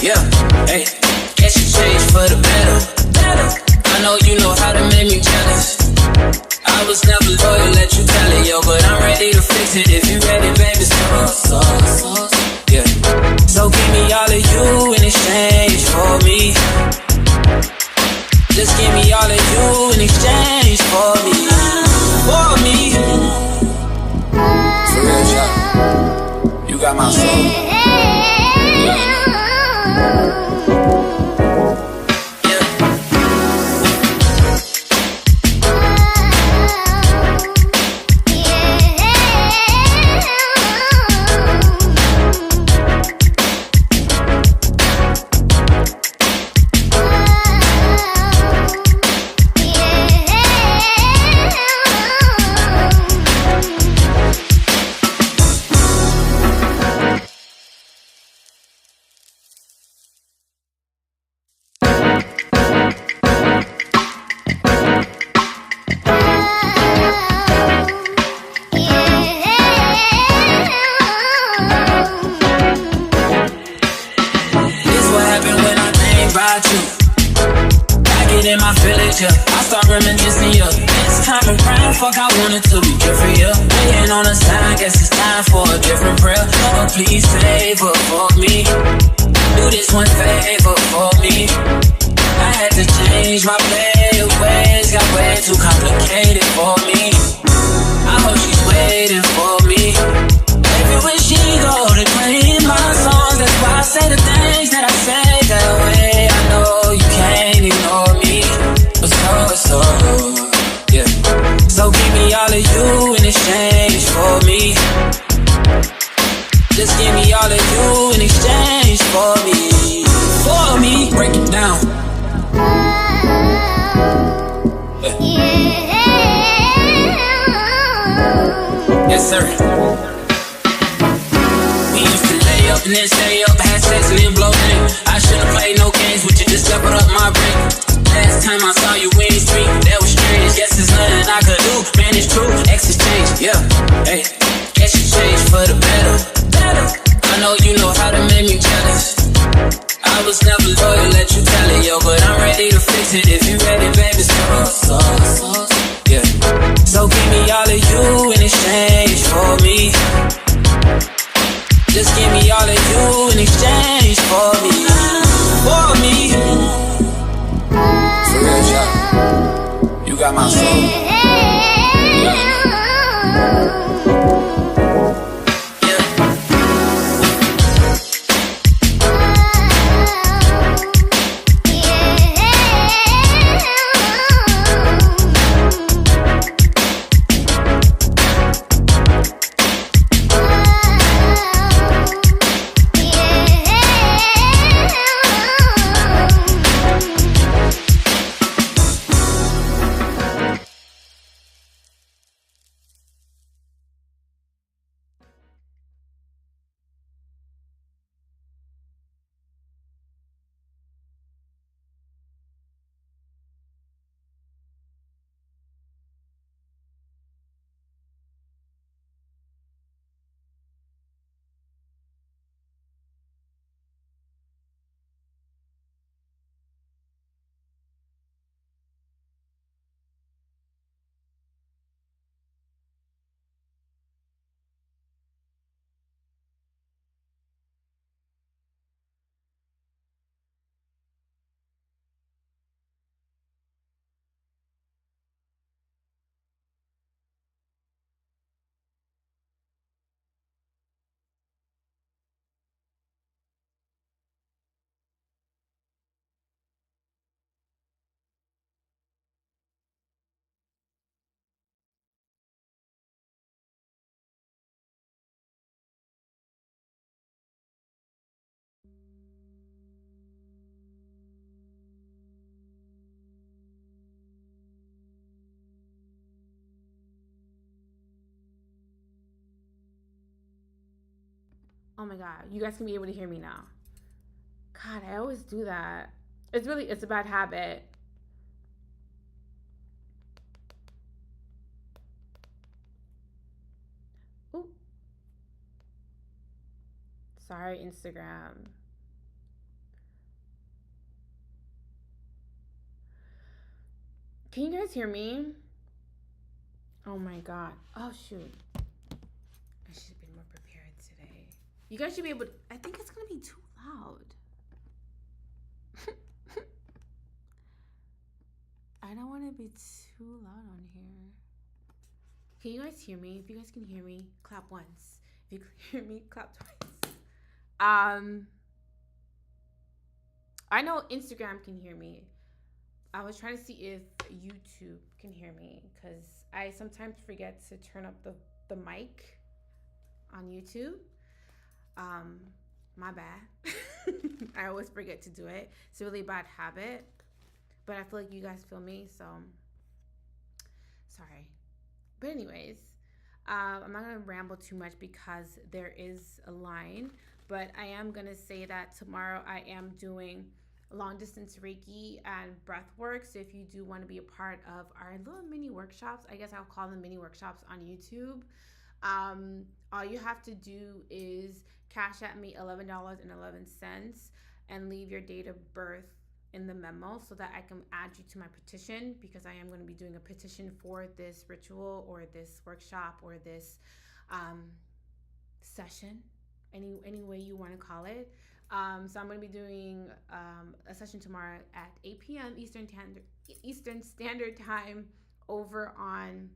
yeah, hey. Guess you changed for the better. I know you know how to make me jealous. I was never loyal, let you tell it, yo, but I'm ready to fix it. If you ready, baby, so, yeah. So give me all of you in exchange for me. Just give me all of you in exchange for me. For me. For real, shot. You got my soul. Yeah. I start reminiscing, yeah. This time around, fuck, I wanted to be different, yeah. Waiting on a sign, guess it's time for a different prayer. Oh, please favor for me. Do this one favor for me. I had to change my play ways, got way too complicated for me. I hope she's waiting for me. Everywhere she go, they playing my songs. That's why I say the things that I say that way. I know you can't ignore me. So, yeah. So give me all of you in exchange for me. Just give me all of you in exchange for me. For me. Break it down. Yeah. Yes, sir. We used to lay up and then stay up, had sex and then blow in. I should've played no games with you, just leveled up my brain. Last time I saw you in the street, that was strange. Guess there's nothing I could do, man, it's true. Exes change, yeah, hey. Guess you changed for the better. I know you know how to make me jealous. I was never loyal, let you tell it, yo, but I'm ready to fix it. If you ready, baby, so, yeah. So give me all of you in exchange for me. Just give me all of you in exchange for me. For me. For real, shot. You got my soul. Yeah. Oh my God, you guys can be able to hear me now. God, I always do that. It's a bad habit. Ooh. Sorry, Instagram. Can you guys hear me? Oh my god. Oh shoot. I should have been more prepared today. You guys should be able to, I think it's gonna be too loud. I don't want to be too loud on here. Can you guys hear me? If you guys can hear me, clap once. If you can hear me, clap twice. I know Instagram can hear me. I was trying to see if YouTube can hear me because I sometimes forget to turn up the mic on YouTube. My bad. I always forget to do it. It's a really bad habit. But I feel like you guys feel me, so sorry. But anyways, I'm not going to ramble too much because there is a line. But I am going to say that tomorrow I am doing long distance Reiki and breath work. So if you do want to be a part of our little mini workshops, I guess I'll call them mini workshops on YouTube. All you have to do is Cashapp me $11.11 and leave your date of birth in the memo so that I can add you to my petition, because I am going to be doing a petition for this ritual or this workshop or this session, any way you want to call it. So I'm going to be doing a session tomorrow at 8 p.m. Eastern Standard Time over on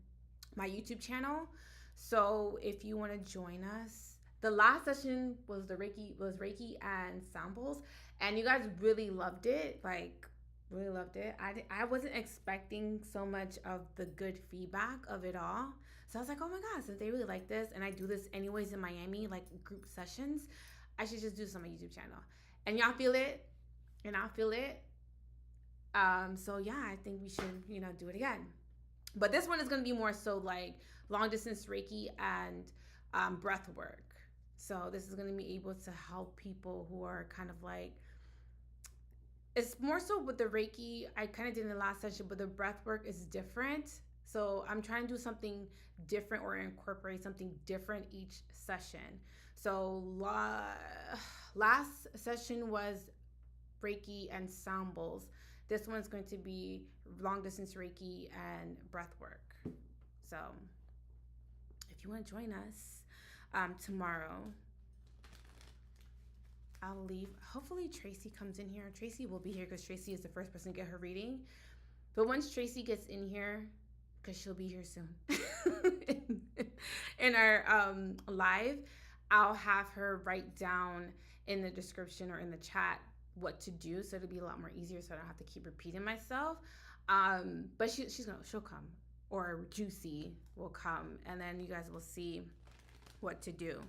my YouTube channel. So if you want to join us, the last session was Reiki and sound bowls, and you guys really loved it. Like, really loved it. I wasn't expecting so much of the good feedback of it all. So I was like, oh my God, since they really like this, and I do this anyways in Miami, like group sessions, I should just do this on my YouTube channel. And y'all feel it, and I'll feel it. So yeah, I think we should, do it again. But this one is going to be more so like long distance Reiki and breath work. So this is going to be able to help people who are kind of like, it's more so with the Reiki, I kind of did in the last session, but the breath work is different. So I'm trying to do something different or incorporate something different each session. So last session was Reiki and sound bowls. This one's going to be long distance Reiki and breath work. So if you want to join us tomorrow, I'll leave. Hopefully Tracy comes in here. Tracy will be here because Tracy is the first person to get her reading. But once Tracy gets in here, because she'll be here soon in our live, I'll have her write down in the description or in the chat what to do, so it'll be a lot more easier, so I don't have to keep repeating myself. But she'll come, or Juicy will come, and then you guys will see what to do.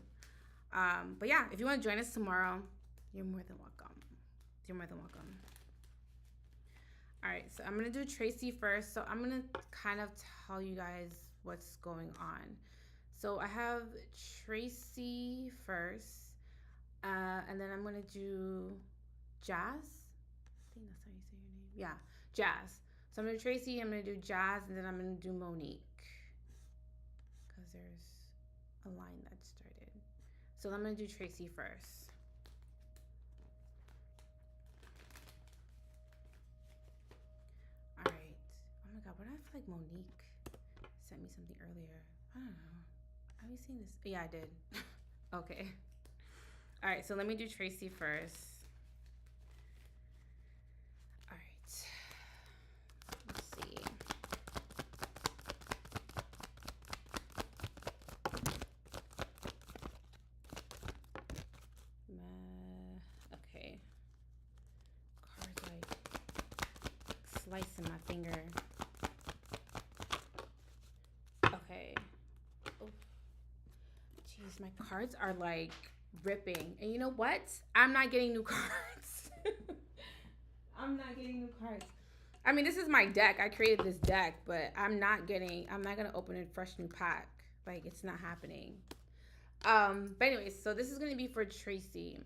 But yeah, if you want to join us tomorrow, you're more than welcome. You're more than welcome. All right, so I'm gonna do Tracy first. So I'm gonna kind of tell you guys what's going on. So I have Tracy first, and then I'm gonna do Jazz. I think that's how you say your name. Yeah, Jazz. So I'm gonna do Tracy, I'm gonna do Jazz, and then I'm gonna do Monique, because there's a line that started. So I'm gonna do Tracy first. All right. Oh my God, what if like Monique sent me something earlier? I don't know. Have you seen this? Yeah, I did. Okay. All right, so let me do Tracy first. All right. Let's see. Okay. Cards like slicing my finger. Okay. Oh. Jeez, my cards are like ripping. And you know what? I'm not getting new cards. I'm not getting new cards. I mean, this is my deck. I created this deck, but I'm not gonna open a fresh new pack. Like, it's not happening. But anyways, so this is gonna be for Tracy.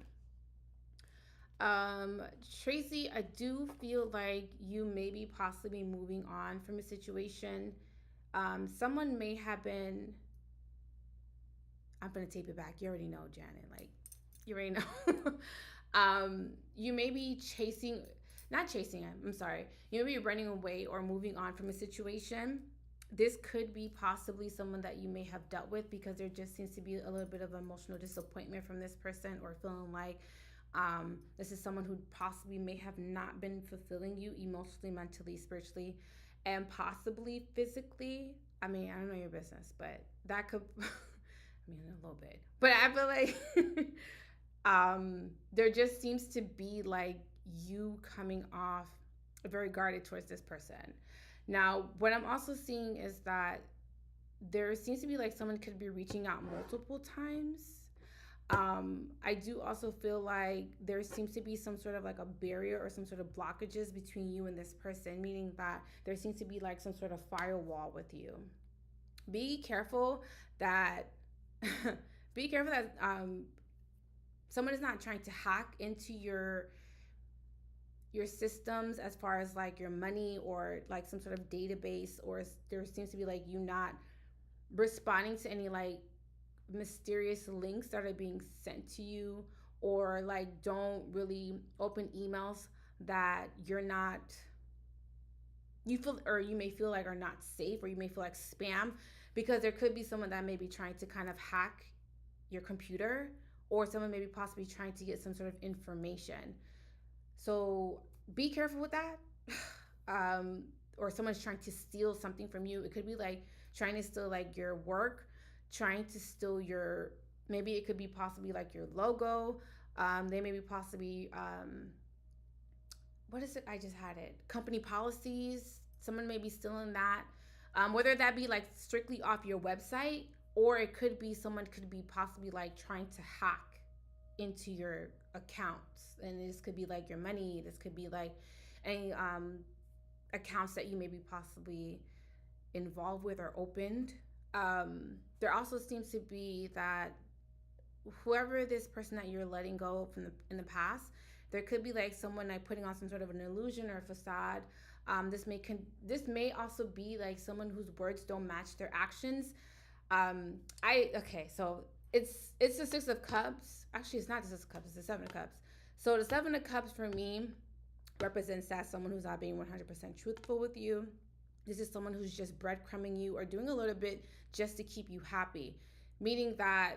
Tracy, I do feel like you may be possibly moving on from a situation. Someone may have been, I'm gonna tape it back. You already know, Janet. Like, you already know. You may be chasing. not chasing him, I'm sorry, you may be running away or moving on from a situation. This could be possibly someone that you may have dealt with, because there just seems to be a little bit of emotional disappointment from this person, or feeling like this is someone who possibly may have not been fulfilling you emotionally, mentally, spiritually, and possibly physically. I mean, I don't know your business, but that could, I mean, a little bit. But I feel like there just seems to be like you coming off very guarded towards this person. Now, what I'm also seeing is that there seems to be like someone could be reaching out multiple times. I do also feel like there seems to be some sort of like a barrier or some sort of blockages between you and this person, meaning that there seems to be like some sort of firewall with you. Be careful that be careful that someone is not trying to hack into your systems as far as like your money or like some sort of database, or there seems to be like you not responding to any like mysterious links that are being sent to you, or like don't really open emails that you're not, you feel, or you may feel like are not safe, or you may feel like spam, because there could be someone that may be trying to kind of hack your computer, or someone may be possibly trying to get some sort of information. So be careful with that. Or someone's trying to steal something from you. It could be like trying to steal like your work, trying to steal your, maybe it could be possibly like your logo. They may be possibly, what is it? I just had it. Company policies. Someone may be stealing that. Whether that be like strictly off your website, or it could be someone could be possibly like trying to hack into your accounts. And this could be like your money. This could be like any accounts that you may be possibly involved with or opened. There also seems to be that whoever this person that you're letting go from in the past, there could be like someone like putting on some sort of an illusion or a facade. This may also be like someone whose words don't match their actions. So it's the Six of Cups. Actually, it's not the Six of Cups. It's the Seven of Cups. So the Seven of Cups for me represents that someone who's not being 100% truthful with you. This is someone who's just breadcrumbing you or doing a little bit just to keep you happy, meaning that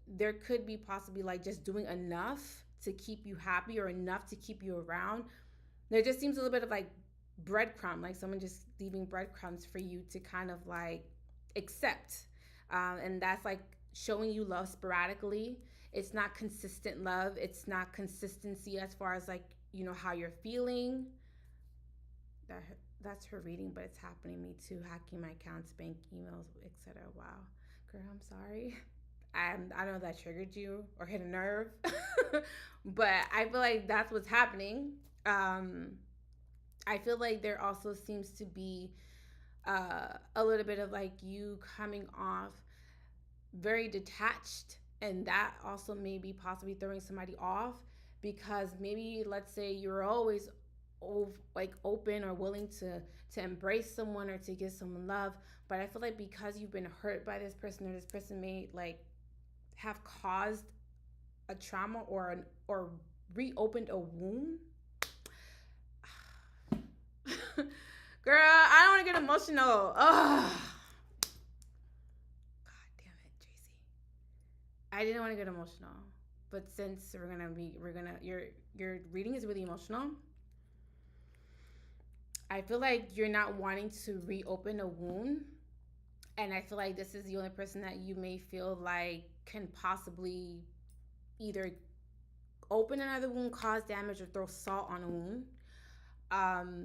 there could be possibly like just doing enough to keep you happy or enough to keep you around. There just seems a little bit of like breadcrumb, like someone just leaving breadcrumbs for you to kind of like accept. And that's like showing you love sporadically. It's not consistent love. It's not consistency as far as like, you know, how you're feeling. That's her reading, but it's happening to me too. Hacking my accounts, bank emails, etc. Wow, girl, I'm sorry. I don't know if that triggered you or hit a nerve, but I feel like that's what's happening. I feel like there also seems to be a little bit of like you coming off very detached, and that also may be possibly throwing somebody off, because maybe let's say you're always like open or willing to embrace someone or to give someone love, but I feel like because you've been hurt by this person, or this person may like have caused a trauma or reopened a wound. Girl, I don't want to get emotional. Ugh. God damn it, JC. I didn't want to get emotional, but since your reading is really emotional, I feel like you're not wanting to reopen a wound, and I feel like this is the only person that you may feel like can possibly either open another wound, cause damage, or throw salt on a wound.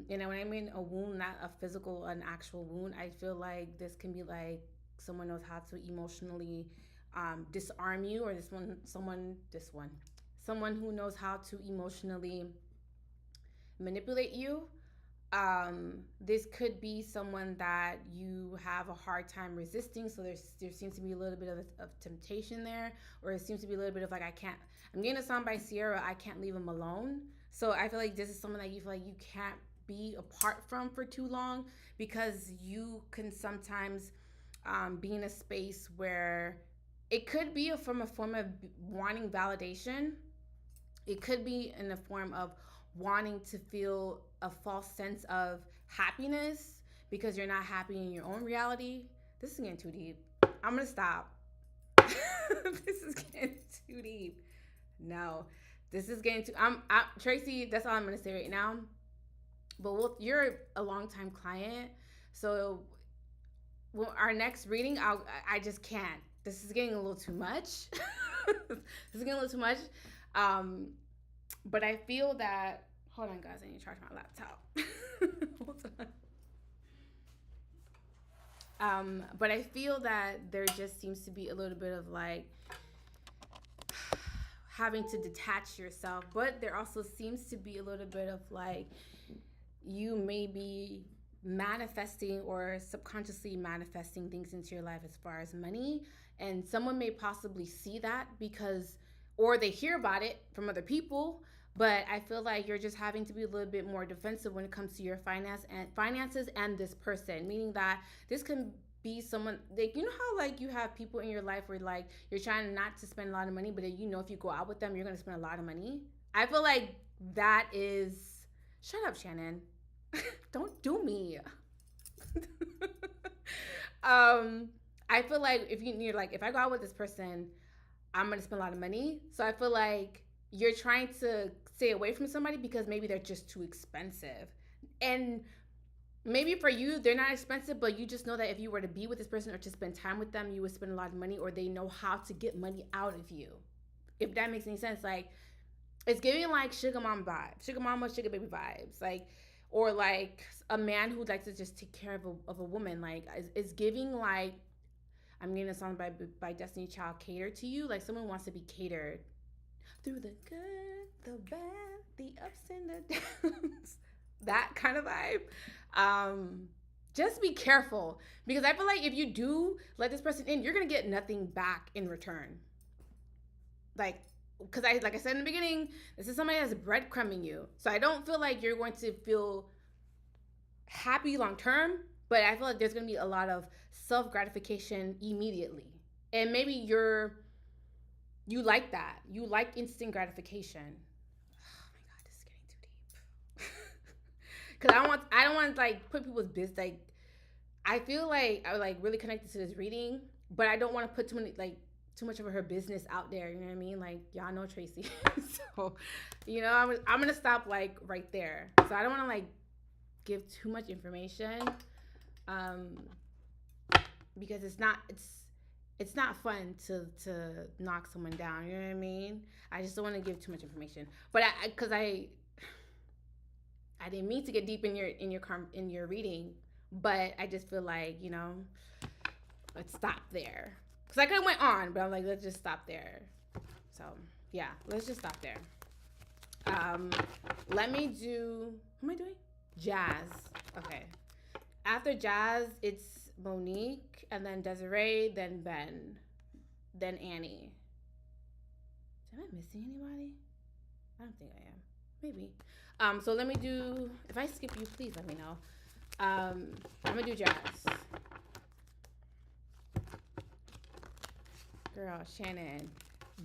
When I mean a wound, not a physical, an actual wound, I feel like this can be like someone knows how to emotionally disarm you, or someone who knows how to emotionally manipulate you. This could be someone that you have a hard time resisting, so there seems to be a little bit of temptation there, or it seems to be a little bit of like, I'm getting a song by Sierra, I can't leave him alone. So I feel like this is someone that you feel like you can't be apart from for too long, because you can sometimes be in a space where it could be from a form of wanting validation. It could be in the form of wanting to feel a false sense of happiness because you're not happy in your own reality. This is getting too deep. I'm gonna stop. This is getting too deep. No, this is getting too. Tracy. That's all I'm gonna say right now. But you're a longtime client, so our next reading, I just can't. This is getting a little too much. This is getting a little too much. But I feel that. Hold on, guys. I need to charge my laptop. Hold on. But I feel that there just seems to be a little bit of like having to detach yourself, but there also seems to be a little bit of like you may be manifesting or subconsciously manifesting things into your life as far as money, and someone may possibly see that because, or they hear about it from other people. But I feel like you're just having to be a little bit more defensive when it comes to your finances and this person, meaning that this can be someone like, you know how like you have people in your life where like you're trying not to spend a lot of money, but you know if you go out with them you're going to spend a lot of money. I feel like that is, shut up, Shannon. Don't do me. I feel like you're like, if I go out with this person, I'm going to spend a lot of money. So I feel like you're trying to stay away from somebody because maybe they're just too expensive. And maybe for you, they're not expensive, but you just know that if you were to be with this person or to spend time with them, you would spend a lot of money, or they know how to get money out of you. If that makes any sense. Like, it's giving like sugar mama vibes, sugar mama, sugar baby vibes. Like, or like a man who likes to just take care of a woman. Like, it's giving like, I'm getting a song by Destiny Child, Cater to You. Like, someone wants to be catered through the good, the bad, the ups and the downs. That kind of vibe. Just be careful, because I feel like if you do let this person in, you're gonna get nothing back in return. Like, because like I said in the beginning, this is somebody that's breadcrumbing you. So I don't feel like you're going to feel happy long term, but I feel like there's gonna be a lot of self-gratification immediately. And maybe you like that. You like instant gratification. Oh my God, this is getting too deep. Cause I don't want to like put people's business. Like, I feel like I like really connected to this reading, but I don't want to put too much of her business out there. You know what I mean? Like, y'all know Tracy. So, you know, I'm gonna stop like right there. So I don't want to like give too much information, because it's not fun to knock someone down. You know what I mean? I just don't want to give too much information. But because I didn't mean to get deep in your reading, but I just feel like, you know, let's stop there. Because I could have went on, but I'm like, let's just stop there. So yeah, let's just stop there. Let me do, who am I doing? Jazz. Okay. After Jazz, it's Monique, and then Desiree, then Ben, then Annie. Am I missing anybody? I don't think I am. Maybe. So let me do, if I skip you, please let me know. I'm gonna do Jazz. Girl, Shannon.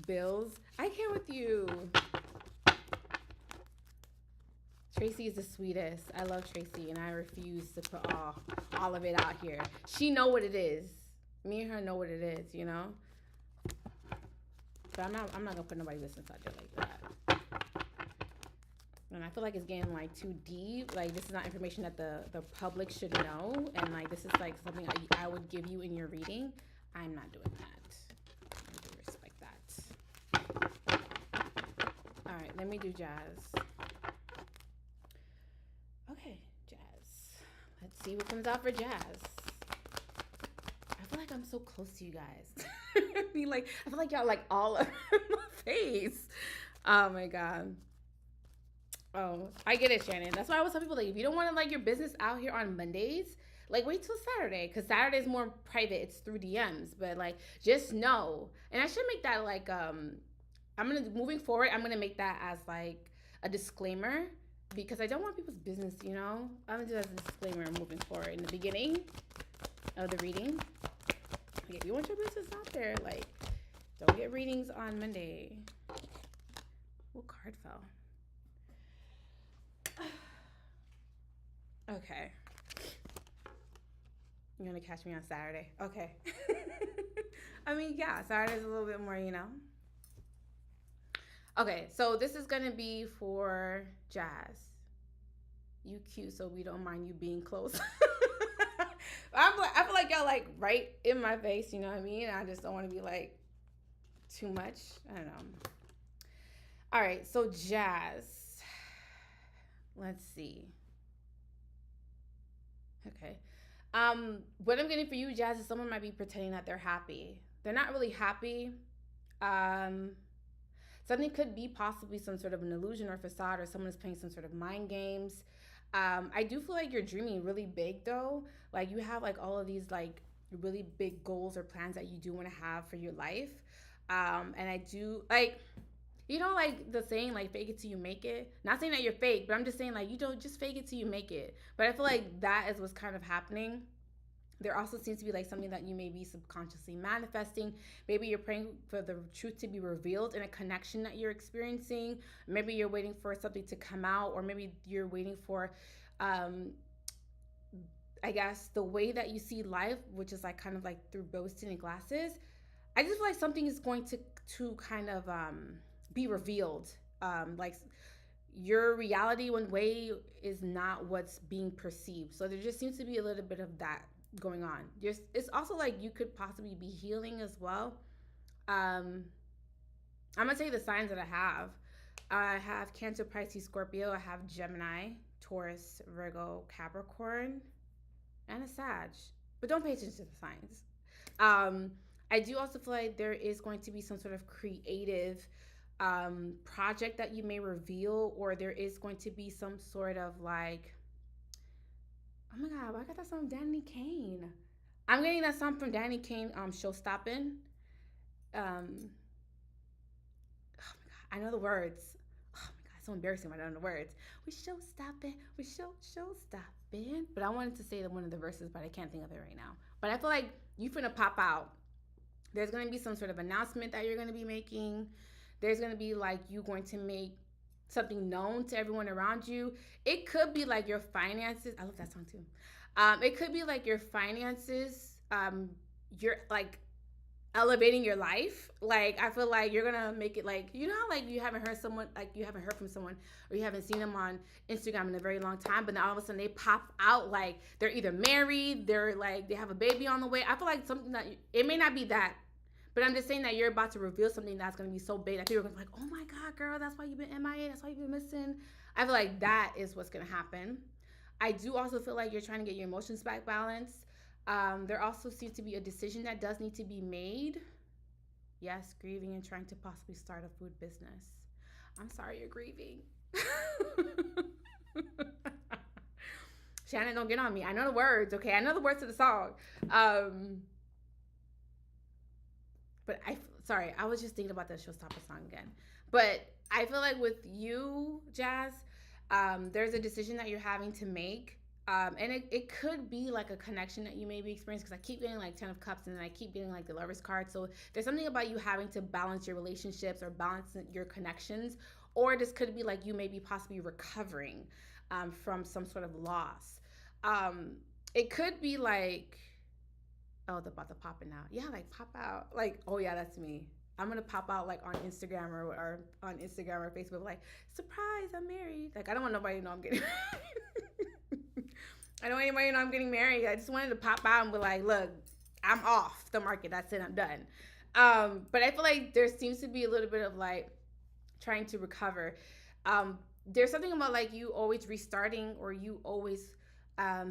Bills. I can't with you. Tracy is the sweetest. I love Tracy, and I refuse to put all of it out here. She know what it is. Me and her know what it is, you know? But I'm not gonna put nobody's business out there like that. And I feel like it's getting like too deep. Like, this is not information that the public should know, and like this is like something I would give you in your reading. I'm not doing that. I do respect that. All right, let me do Jazz. Okay, Jazz. Let's see what comes out for Jazz. I feel like I'm so close to you guys. I mean, like, I feel like y'all like all over my face. Oh my God. Oh, I get it, Shannon. That's why I always tell people, like, if you don't want to like your business out here on Mondays, like, wait till Saturday, because Saturday is more private. It's through DMs, but like, just know. And I should make that like, moving forward, I'm gonna make that as like a disclaimer, because I don't want people's business, you know? I'm gonna do that as a disclaimer moving forward in the beginning of the reading. Like, if you want your business out there, like, don't get readings on Monday. What card fell? Okay. You're going to catch me on Saturday. Okay. I mean, yeah, Saturday's a little bit more, you know. Okay, so this is going to be for Jazz. You cute, so we don't mind you being close. I feel like y'all like right in my face, you know what I mean? I just don't want to be like too much. I don't know. All right, so Jazz. Let's see. Okay. What I'm getting for you, Jazz, is someone might be pretending that they're happy. They're not really happy. Something could be possibly some sort of an illusion or facade, or someone is playing some sort of mind games. I do feel like you're dreaming really big though. Like you have like all of these like really big goals or plans that you do want to have for your life. And I do like, you know, like the saying, like fake it till you make it. Not saying that you're fake, but I'm just saying like you don't just fake it till you make it. But I feel like that is what's kind of happening. There also seems to be like something that you may be subconsciously manifesting. Maybe you're praying for the truth to be revealed in a connection that you're experiencing. Maybe you're waiting for something to come out, or maybe you're waiting for, I guess, the way that you see life, which is like kind of like through rose tinted glasses. I just feel like something is going to kind of be revealed. Like your reality one way is not what's being perceived. So there just seems to be a little bit of that going on. It's also like you could possibly be healing as well. I'm gonna tell you the signs that I have. I have Cancer, Pisces, Scorpio. I have Gemini, Taurus, Virgo, Capricorn, and a Sag. But don't pay attention to the signs. I do also feel like there is going to be some sort of creative project that you may reveal, or there is going to be some sort of like, oh my God, I got that song from Danny Kane. I'm getting that song from Danny Kane, Show Stoppin'. Oh my God, I know the words. Oh my God, it's so embarrassing when I don't know the words. We show stoppin', we show stoppin'. But I wanted to say one of the verses, but I can't think of it right now. But I feel like you finna pop out. There's gonna be some sort of announcement that you're gonna be making. There's gonna be like you going to make something known to everyone around you. It could be like your finances. I love that song too. It could be like your finances. You're like elevating your life. Like I feel like you're gonna make it like, you know how like you haven't heard from someone, or you haven't seen them on Instagram in a very long time, but then all of a sudden they pop out like they're either married, they're like they have a baby on the way. I feel like something that it may not be that, but I'm just saying that you're about to reveal something that's going to be so big that people are going to be like, oh my God, girl, that's why you've been MIA. That's why you've been missing. I feel like that is what's going to happen. I do also feel like you're trying to get your emotions back balanced. There also seems to be a decision that does need to be made. Yes, grieving and trying to possibly start a food business. I'm sorry you're grieving. Shannon, don't get on me. I know the words, okay? I know the words to the song. But I was just thinking about the Showstopper song again. But I feel like with you, Jazz, there's a decision that you're having to make. And it could be like a connection that you may be experiencing, because I keep getting like 10 of Cups, and then I keep getting like the Lover's card. So there's something about you having to balance your relationships or balance your connections. Or this could be like you may be possibly recovering from some sort of loss. It could be like, oh, about to pop it now. Yeah, like pop out. Like, oh yeah, that's me. I'm gonna pop out like on Instagram or on Instagram or Facebook, like, surprise, I'm married. Like, I don't want nobody to know I'm getting married. I don't want anybody to know I'm getting married. I just wanted to pop out and be like, look, I'm off the market. That's it, I'm done. But I feel like there seems to be a little bit of like trying to recover. There's something about like you always restarting, or you always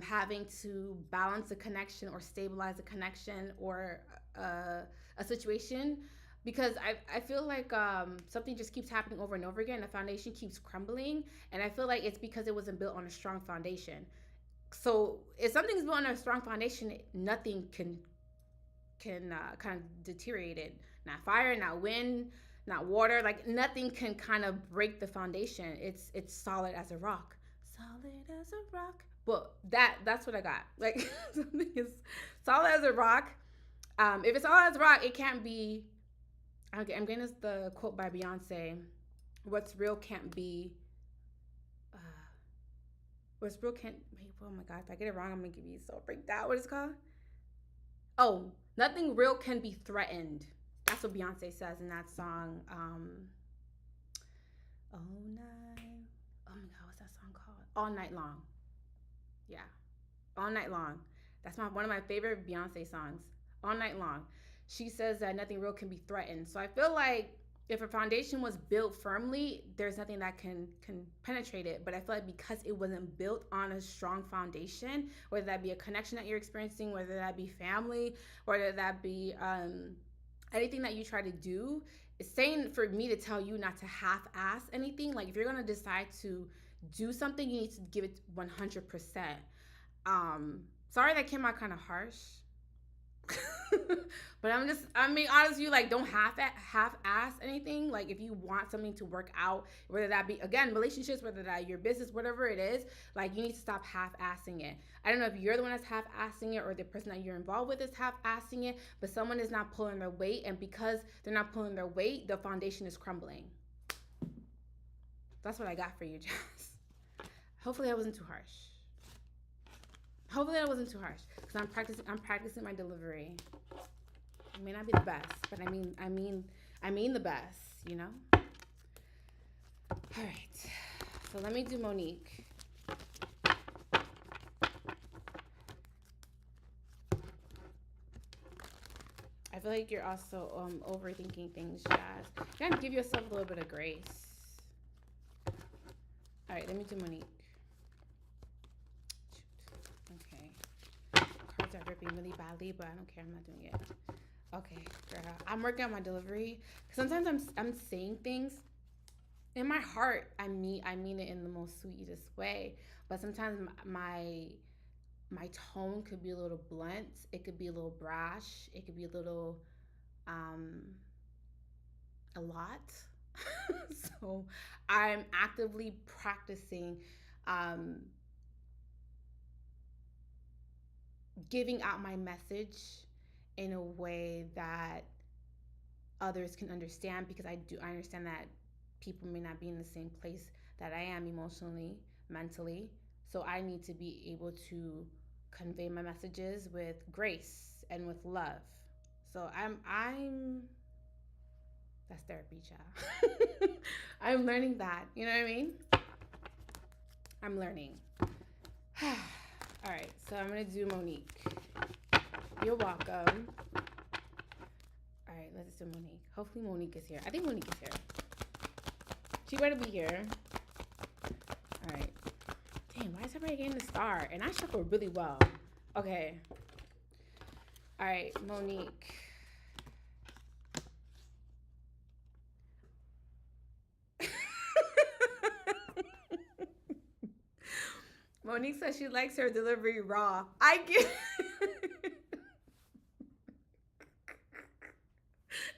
having to balance a connection or stabilize a connection or a situation, because I feel like something just keeps happening over and over again. The foundation keeps crumbling, and I feel like it's because it wasn't built on a strong foundation. So if something's built on a strong foundation, nothing can kind of deteriorate it. Not fire, not wind, not water. Like nothing can kind of break the foundation. It's solid as a rock. Solid as a rock. But that's what I got. Like something is solid as a rock. If it's solid as a rock, it can't be. I'm getting this the quote by Beyonce. What's real can't be. Westbrook can't. Wait, oh my God, if I get it wrong, I'm gonna give you so freaked out. What is it called? Oh, nothing real can be threatened. That's what Beyonce says in that song. Oh night. Oh my God, what's that song called? All Night Long. Yeah, All Night Long. That's one of my favorite Beyonce songs. All Night Long. She says that nothing real can be threatened. So I feel like if a foundation was built firmly, there's nothing that can penetrate it. But I feel like because it wasn't built on a strong foundation, whether that be a connection that you're experiencing, whether that be family, whether that be anything that you try to do, it's saying for me to tell you not to half-ass anything. Like if you're gonna decide to do something, you need to give it 100%. Sorry that came out kind of harsh. But honestly, like, don't half-ass anything. Like, if you want something to work out, whether that be, again, relationships, whether that your business, whatever it is, like, you need to stop half-assing it. I don't know if you're the one that's half-assing it or the person that you're involved with is half-assing it, but someone is not pulling their weight, and because they're not pulling their weight, the foundation is crumbling. That's what I got for you, Jess. Hopefully that wasn't too harsh. Hopefully that wasn't too harsh, because I'm practicing my delivery. It may not be the best, but I mean the best, you know? All right. So let me do Monique. I feel like you're also overthinking things, Jazz. You gotta give yourself a little bit of grace. All right, let me do Monique. Cards are ripping really badly, but I don't care. I'm not doing it. Okay, girl. I'm working on my delivery. Sometimes I'm saying things in my heart. I mean it in the most sweetest way, but sometimes my tone could be a little blunt. It could be a little brash. It could be a little a lot. So I'm actively practicing giving out my message in a way that others can understand, because I understand that people may not be in the same place that I am emotionally, mentally. So I need to be able to convey my messages with grace and with love. So I'm that's therapy, child. I'm learning that. You know what I mean? I'm learning. All right, so I'm gonna do Monique. You're welcome. All right, let's do Monique. Hopefully Monique is here. I think Monique is here. She better be here. All right. Damn, why is everybody getting the star? And I shuffled really well. Okay. All right, Monique. Monique says she likes her delivery raw. I get it.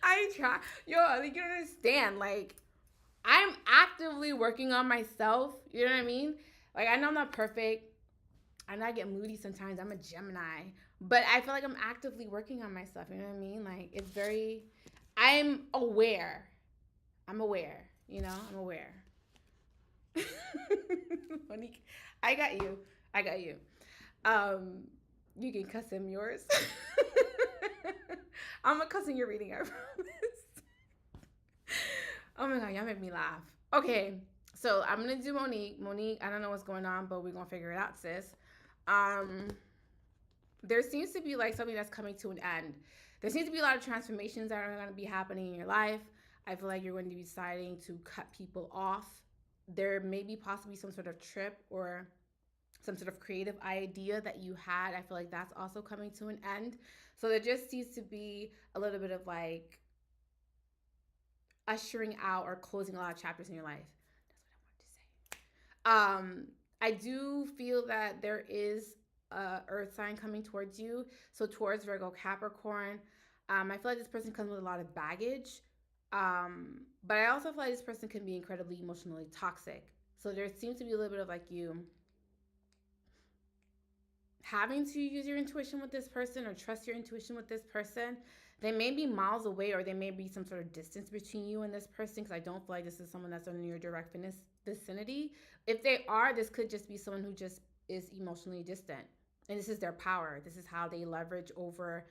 I try. Yo, like, you don't understand. Like, I'm actively working on myself. You know what I mean? Like, I know I'm not perfect. I know I get moody sometimes. I'm a Gemini. But I feel like I'm actively working on myself. You know what I mean? Like, it's very... I'm aware. I'm aware. You know? I'm aware. Monique, I got you. I got you. You can custom yours. I'm gonna custom your reading, I promise. Oh my God, y'all make me laugh. Okay, so I'm gonna do Monique. Monique, I don't know what's going on, but we're gonna figure it out, sis. There seems to be like something that's coming to an end. There seems to be a lot of transformations that are gonna be happening in your life. I feel like you're going to be deciding to cut people off. There may be possibly some sort of trip or some sort of creative idea that you had. I feel like that's also coming to an end. So there just seems to be a little bit of like ushering out or closing a lot of chapters in your life. That's what I wanted to say. I do feel that there is a earth sign coming towards you. So towards Virgo, Capricorn. I feel like this person comes with a lot of baggage. But I also feel like this person can be incredibly emotionally toxic. So there seems to be a little bit of like you having to use your intuition with this person or trust your intuition with this person. They may be miles away, or there may be some sort of distance between you and this person, because I don't feel like this is someone that's under your direct vicinity. If they are, this could just be someone who just is emotionally distant. And this is their power. This is how they leverage over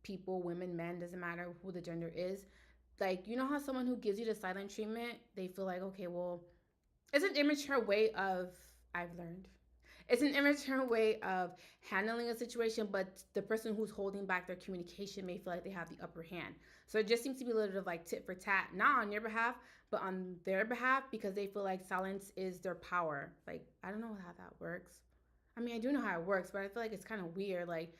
people, women, men, doesn't matter who the gender is. Like, you know how someone who gives you the silent treatment, they feel like, okay, well, it's an immature way of, I've learned, it's an immature way of handling a situation, but the person who's holding back their communication may feel like they have the upper hand. So it just seems to be a little bit of like tit for tat, not on your behalf, but on their behalf, because they feel like silence is their power. Like, I don't know how that works. I mean, I do know how it works, but I feel like it's kind of weird. Like,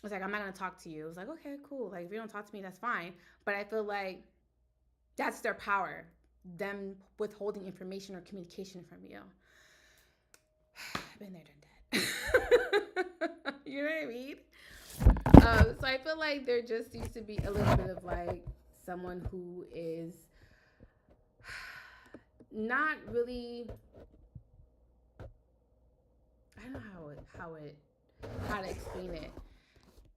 it's like, I'm not going to talk to you. It's like, okay, cool. Like, if you don't talk to me, that's fine. But I feel like that's their power, them withholding information or communication from you. I've been there, done that. You know what I mean? So I feel like there just needs to be a little bit of like someone who is not really. I don't know how to explain it.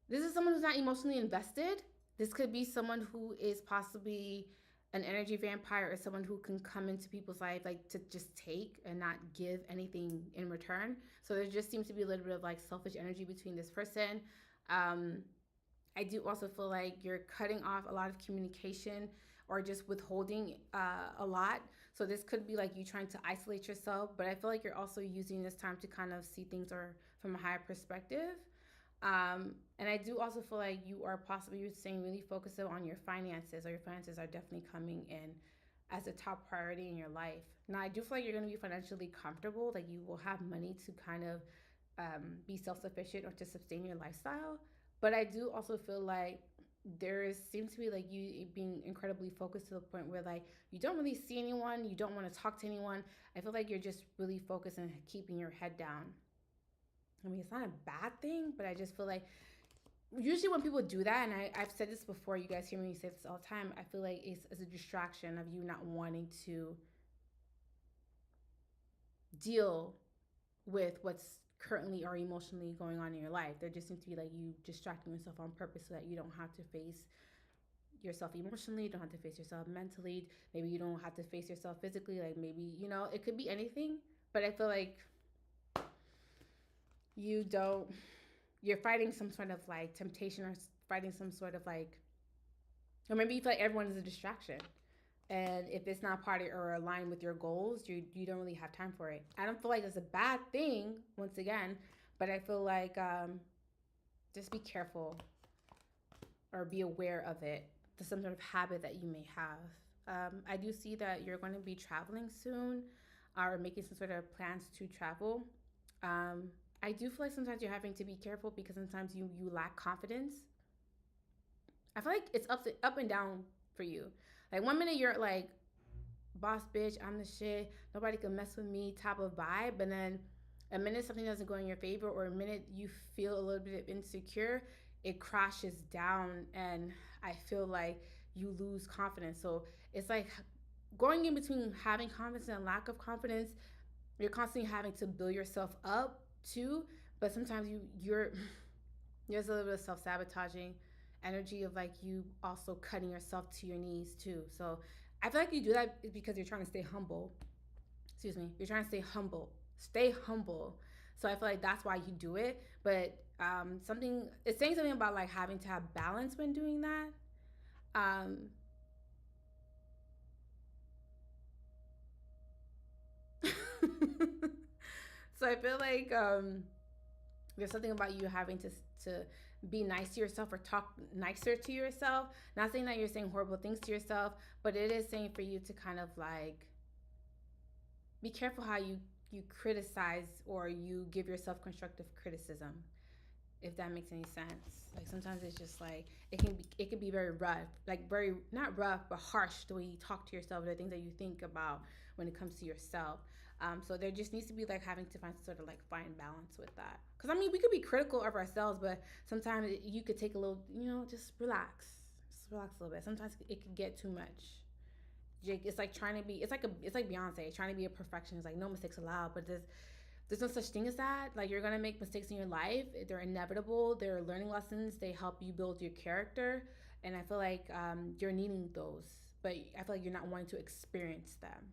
This is someone who's not emotionally invested. This could be someone who is possibly an energy vampire, or someone who can come into people's life like to just take and not give anything in return. So there just seems to be a little bit of like selfish energy between this person. I do also feel like you're cutting off a lot of communication or just withholding a lot. So this could be like you trying to isolate yourself, but I feel like you're also using this time to kind of see things or from a higher perspective. And I do also feel like you are possibly, you're saying, really focused on your finances, or your finances are definitely coming in as a top priority in your life. Now, I do feel like you're going to be financially comfortable, like you will have money to kind of be self-sufficient or to sustain your lifestyle. But I do also feel like seems to be like you being incredibly focused to the point where like you don't really see anyone, you don't want to talk to anyone. I feel like you're just really focused on keeping your head down. I mean, it's not a bad thing, but I just feel like usually when people do that, and I've said this before, you guys hear me say this all the time, I feel like it's a distraction of you not wanting to deal with what's currently or emotionally going on in your life. There just seems to be like you distracting yourself on purpose so that you don't have to face yourself emotionally, you don't have to face yourself mentally, maybe you don't have to face yourself physically, like maybe, you know, it could be anything, but I feel like you're fighting some sort of like temptation, or fighting some sort of like, or maybe you feel like everyone is a distraction. And if it's not part of or aligned with your goals, you don't really have time for it. I don't feel like it's a bad thing, once again, but I feel like just be careful or be aware of it. There's some sort of habit that you may have. I do see that you're going to be traveling soon, or making some sort of plans to travel. I do feel like sometimes you're having to be careful because sometimes you lack confidence. I feel like it's up and down for you. Like one minute you're like, boss bitch, I'm the shit, nobody can mess with me type of vibe, but then a minute something doesn't go in your favor, or a minute you feel a little bit insecure, it crashes down, and I feel like you lose confidence. So it's like going in between having confidence and lack of confidence. You're constantly having to build yourself up too, but sometimes you're there's a little bit of self-sabotaging energy of like you also cutting yourself to your knees too. So I feel like you do that because you're trying to stay humble. Excuse me. You're trying to stay humble. Stay humble. So I feel like that's why you do it. But it's saying something about like having to have balance when doing that. So I feel like there's something about you having to be nice to yourself or talk nicer to yourself. Not saying that you're saying horrible things to yourself, but it is saying for you to kind of like be careful how you criticize or you give yourself constructive criticism, if that makes any sense. Like sometimes it's just like it can be very rough, like very not rough but harsh, the way you talk to yourself, the things that you think about when it comes to yourself. So there just needs to be like having to find sort of like fine balance with that. Because I mean, we could be critical of ourselves, but sometimes you could take a little, just relax, a little bit. Sometimes it can get too much. It's like trying to be. It's like Beyonce trying to be a perfectionist. Like no mistakes allowed, but there's no such thing as that. Like you're gonna make mistakes in your life. They're inevitable. They're learning lessons. They help you build your character, and I feel like you're needing those. But I feel like you're not wanting to experience them.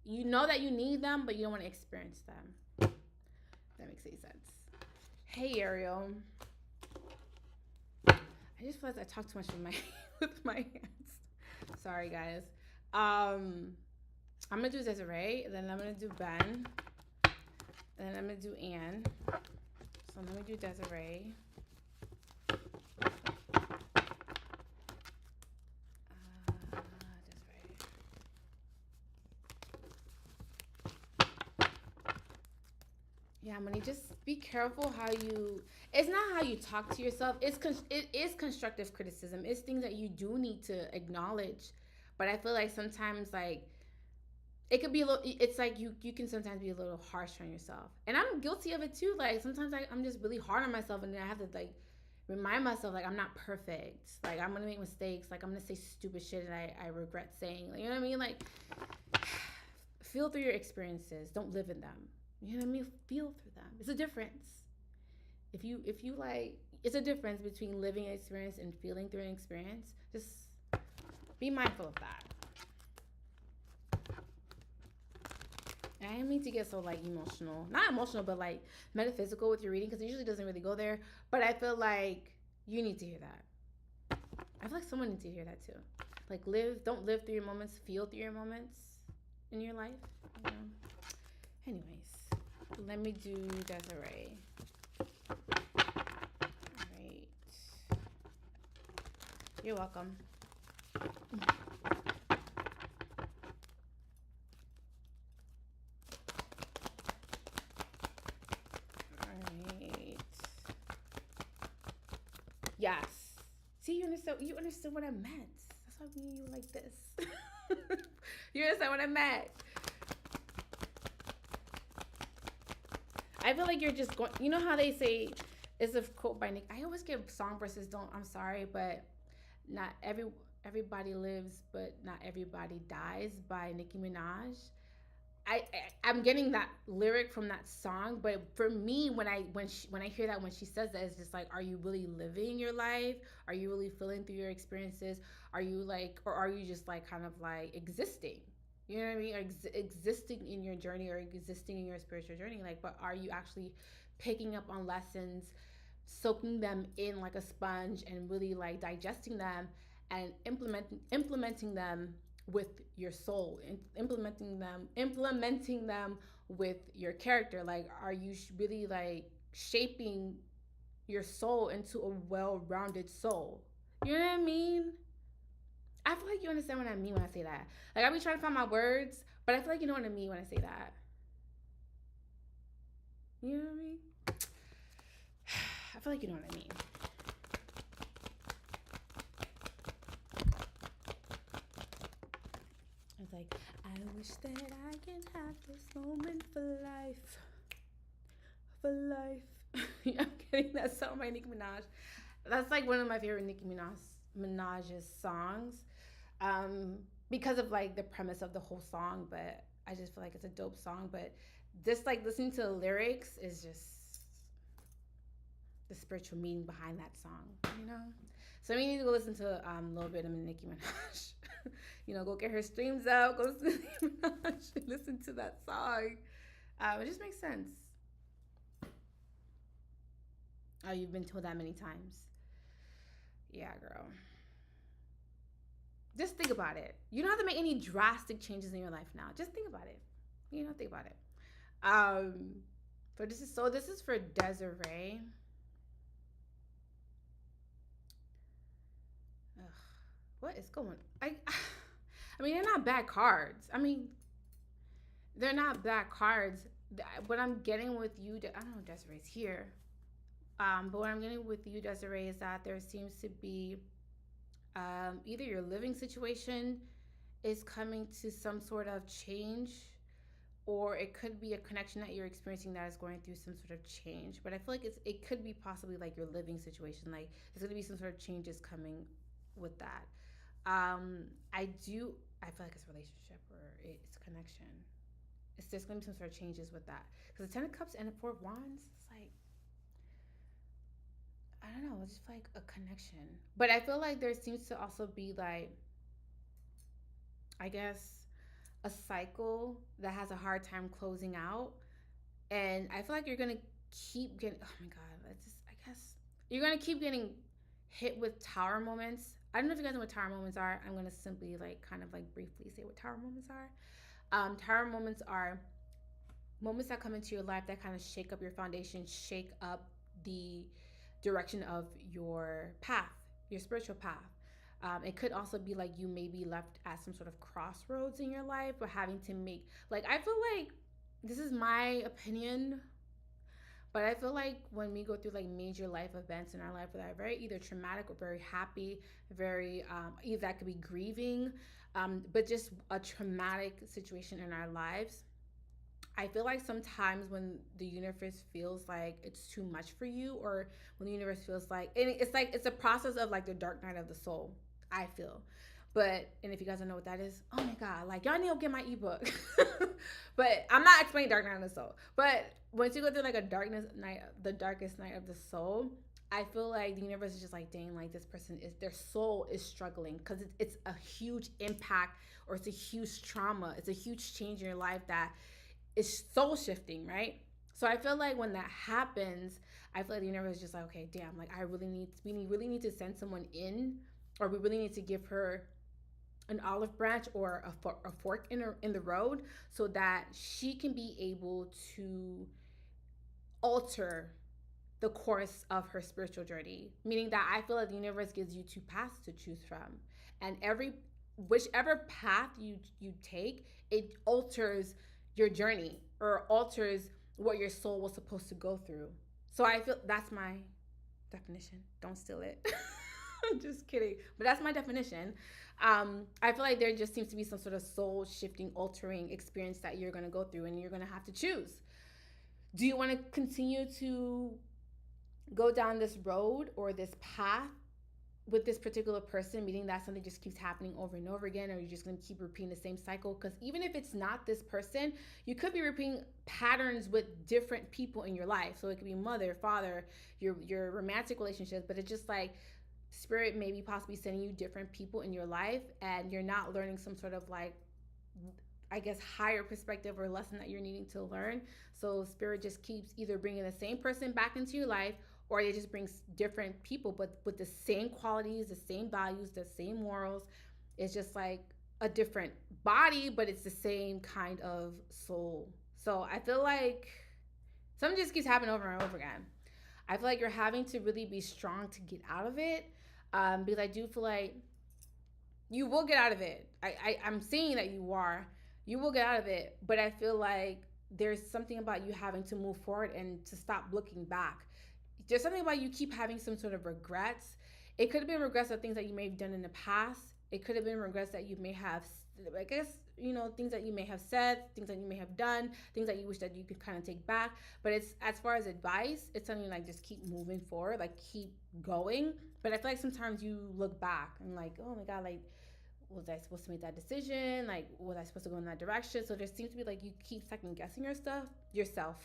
You know that you need them, but you don't want to experience them. That makes any sense. Hey, Ariel. I just feel like I talk too much with my with my hands. Sorry, guys. I'm gonna do Desiree, then I'm gonna do Ben, and then I'm gonna do Anne. So let me do Desiree. Yeah, Money, just be careful how you, it's not how you talk to yourself. It is constructive criticism. It's things that you do need to acknowledge. But I feel like sometimes like it could be a little, it's like you can sometimes be a little harsh on yourself. And I'm guilty of it too. Like sometimes I'm just really hard on myself, and then I have to like remind myself like I'm not perfect. Like I'm gonna make mistakes. Like I'm gonna say stupid shit and I regret saying. Like, you know what I mean? Like feel through your experiences. Don't live in them. You know what I mean? Feel through them. It's a difference. If you like, it's a difference between living an experience and feeling through an experience. Just be mindful of that. And I didn't mean to get so like emotional, not emotional, but like metaphysical with your reading, because it usually doesn't really go there. But I feel like you need to hear that. I feel like someone needs to hear that too. Like don't live through your moments, feel through your moments in your life. You know? Anyways, let me do Desiree. All right. You're welcome. Alright. Yes. See, you understood what I meant. That's why me and you like this. You understand what I meant. I feel like you're just going, you know how they say, it's a quote by Nick. I always get song verses, I'm sorry, but not everybody lives, but not everybody dies by Nicki Minaj. I'm getting that lyric from that song, but for me, when I hear that, when she says that, it's just like, are you really living your life? Are you really feeling through your experiences? Are you like, or are you just like kind of like existing? You know what I mean? Existing in your journey or existing in your spiritual journey. Like, but are you actually picking up on lessons, soaking them in like a sponge, and really like digesting them and implementing them with your soul, and implementing them with your character? Like, are you really like shaping your soul into a well-rounded soul? You know what I mean? I feel like you understand what I mean when I say that. Like, I be trying to find my words, but I feel like you know what I mean when I say that. You know what I mean? I feel like you know what I mean. It's like, I wish that I can have this moment for life. For life. I'm getting that song by Nicki Minaj. That's like one of my favorite Nicki Minaj's songs. Because of like the premise of the whole song, but I just feel like it's a dope song. But just like listening to the lyrics is just the spiritual meaning behind that song, you know? So we need to go listen to a little bit of Nicki Minaj. You know, go get her streams out, go listen to Nicki Minaj, and listen to that song. It just makes sense. Oh, you've been told that many times. Yeah, girl. Just think about it. You don't have to make any drastic changes in your life now. Just think about it. You know, think about it. But this is for Desiree. Ugh, what is going? I mean, they're not bad cards. I mean, they're not bad cards. What I'm getting with you, I don't know if Desiree's here. But what I'm getting with you, Desiree, is that there seems to be either your living situation is coming to some sort of change, or it could be a connection that you're experiencing that is going through some sort of change. But I feel like it could be possibly like your living situation. Like there's going to be some sort of changes coming with that. I feel like it's a relationship or it's a connection. There's going to be some sort of changes with that. Because the Ten of Cups and the Four of Wands, it's like, I don't know, it's just like a connection. But I feel like there seems to also be like, I guess, a cycle that has a hard time closing out. And I feel like you're gonna keep getting, oh my god, let's just, I guess you're gonna keep getting hit with tower moments. I don't know if you guys know what tower moments are. I'm gonna simply like kind of like briefly say what tower moments are. Tower moments are moments that come into your life that kind of shake up your foundation, shake up the direction of your path, your spiritual path. It could also be like you may be left at some sort of crossroads in your life, or having to make, like, I feel like this is my opinion, but I feel like when we go through like major life events in our life that are very either traumatic or very happy, very either that could be grieving, but just a traumatic situation in our lives. I feel like sometimes when the universe feels like it's too much for you, or when the universe feels and it's like it's a process of like the dark night of the soul, I feel. But, and if you guys don't know what that is, oh my god, like y'all need to get my ebook. But I'm not explaining dark night of the soul. But once you go through like a darkness night, the darkest night of the soul, I feel like the universe is just like, dang, like this person is, their soul is struggling because it's a huge impact, or it's a huge trauma, it's a huge change in your life that is soul shifting, right? So I feel like when that happens, I feel like the universe is just like, okay, damn, like we really need to send someone in, or we really need to give her an olive branch or a fork in the road, so that she can be able to alter the course of her spiritual journey. Meaning that I feel like the universe gives you two paths to choose from, and whichever path you take, it alters your journey, or alters what your soul was supposed to go through. So I feel that's my definition. Don't steal it. I'm just kidding. But that's my definition. I feel like there just seems to be some sort of soul shifting, altering experience that you're going to go through, and you're going to have to choose. Do you want to continue to go down this road or this path with this particular person, meaning that something just keeps happening over and over again, or you're just going to keep repeating the same cycle? Because even if it's not this person, you could be repeating patterns with different people in your life. So it could be mother, father, your romantic relationships, but it's just like spirit maybe possibly sending you different people in your life, and you're not learning some sort of like, I guess, higher perspective or lesson that you're needing to learn. So spirit just keeps either bringing the same person back into your life, or it just brings different people, but with the same qualities, the same values, the same morals. It's just like a different body, but it's the same kind of soul. So I feel like something just keeps happening over and over again. I feel like you're having to really be strong to get out of it, because I do feel like you will get out of it. I'm saying that you will get out of it, but I feel like there's something about you having to move forward and to stop looking back. There's something about you keep having some sort of regrets. It could have been regrets of things that you may have done in the past. It could have been regrets that you may have, I guess, things that you may have said, things that you may have done, things that you wish that you could kind of take back. But it's, as far as advice, it's something like just keep moving forward, like keep going. But I feel like sometimes you look back and like, oh my God, like, was I supposed to make that decision? Like, was I supposed to go in that direction? So there seems to be like you keep second guessing yourself.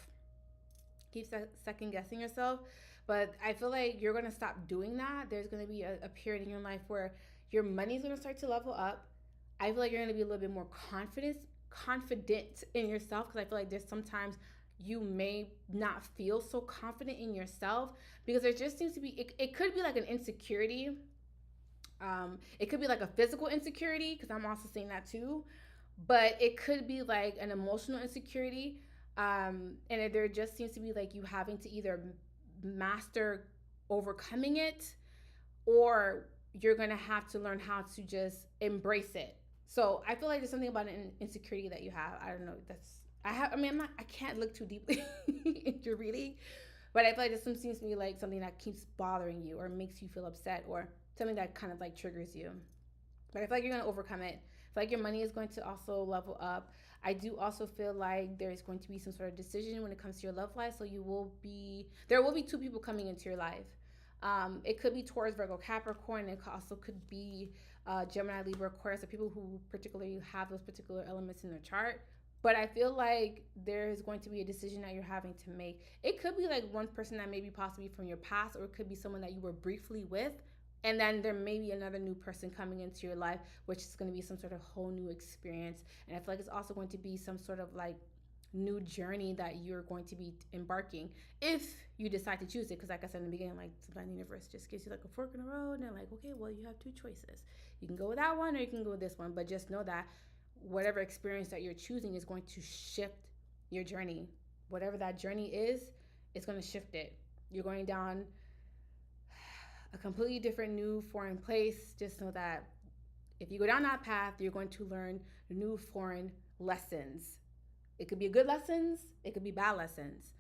Keep second guessing yourself. But I feel like you're going to stop doing that. There's going to be a period in your life where your money's going to start to level up. I feel like you're going to be a little bit more confident in yourself, because I feel like there's sometimes you may not feel so confident in yourself, because there just seems to be, it could be like an insecurity. It could be like a physical insecurity, because I'm also seeing that too. But it could be like an emotional insecurity. And there just seems to be like you having to either master overcoming it, or you're going to have to learn how to just embrace it. So I feel like there's something about an insecurity that you have. I don't know. I can't look too deeply into reading, but I feel like this seems to be like something that keeps bothering you, or makes you feel upset, or something that kind of like triggers you. But I feel like you're going to overcome it. I feel like your money is going to also level up. I do also feel like there's going to be some sort of decision when it comes to your love life. So there will be two people coming into your life. It could be Taurus, Virgo, Capricorn. It also could be Gemini, Libra, Aquarius, or people who particularly have those particular elements in their chart. But I feel like there's going to be a decision that you're having to make. It could be like one person that maybe possibly from your past, or it could be someone that you were briefly with, And then there may be another new person coming into your life, which is going to be some sort of whole new experience. And I feel like it's also going to be some sort of like new journey that you're going to be embarking if you decide to choose it. Because like I said in the beginning, like sometimes the universe just gives you like a fork in the road and they're like, okay, well, you have two choices. You can go with that one or you can go with this one. But just know that whatever experience that you're choosing is going to shift your journey. Whatever that journey is, it's going to shift it. You're going down a completely different new foreign place. Just know that if you go down that path, you're going to learn new foreign lessons. It could be good lessons, it could be bad lessons.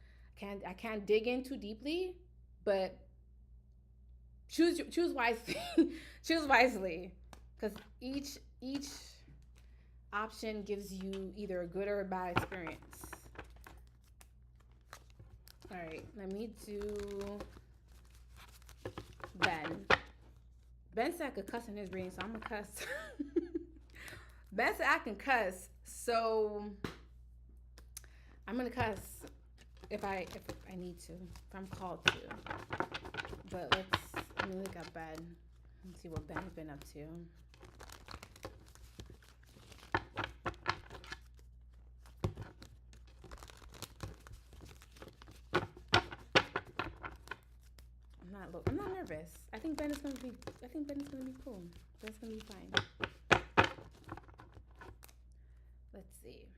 I can't dig in too deeply, but choose wisely. Choose wisely, because each option gives you either a good or a bad experience. All right, let me do Ben. Ben said I could cuss in his reading, so I'm gonna cuss. Ben said I can cuss, so I'm gonna cuss if I need to, if I'm called to. But let me look at Ben. Let's see what Ben's been up to. I'm not nervous. I think Ben is gonna be cool. Ben's gonna be fine. Let's see.